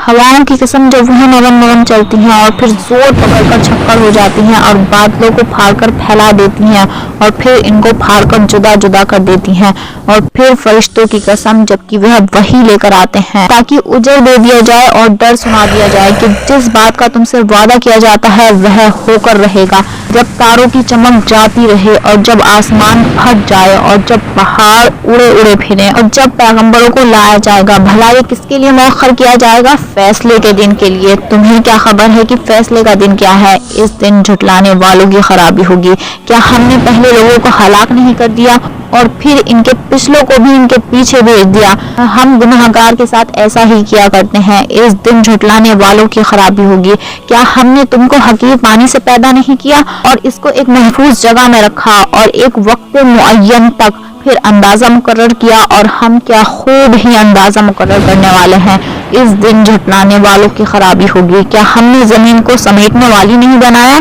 हवाओं की किस्म जब वह नरम नरम चलती हैं और फिर जोर पकड़कर छक्कर हो जाती हैं और बादलों को फाड़कर फैला देती हैं और फिर इनको फाड़कर जुदा जुदा कर देती हैं, और फिर फरिश्तों की कसम जबकि वह वही लेकर आते हैं ताकि उजर दे दिया जाए और डर सुना दिया जाए कि जिस बात का तुमसे वादा किया जाता है वह होकर रहेगा। जब तारों की चमक जाती रहे और जब आसमान फट जाए और जब पहाड़ उड़े उड़े फिरे और जब पैगंबरों को लाया जाएगा, भला ये किसके लिए मौखर किया जाएगा? फैसले के दिन के लिए। तुम्हें क्या खबर है कि फैसले का दिन क्या है? इस दिन झुटलाने वालों की खराबी होगी। क्या हमने पहले लोगों को हलाक नहीं कर दिया और फिर इनके पिछलों को भी इनके पीछे भेज दिया? हम गुनाहगार के साथ ऐसा ही किया करते हैं। इस दिन झुटलाने वालों की खराबी होगी। क्या हमने तुमको हकीर पानी से पैदा नहीं किया और इसको एक महफूज जगह में रखा और एक वक्त मुअय्यन तक फिर अंदाजा मुकर्रर किया, और हम क्या खूब ही अंदाजा मुकर्रर करने वाले हैं। इस दिन झुटलाने वालों की खराबी होगी। क्या हमने जमीन को समेटने वाली नहीं बनाया?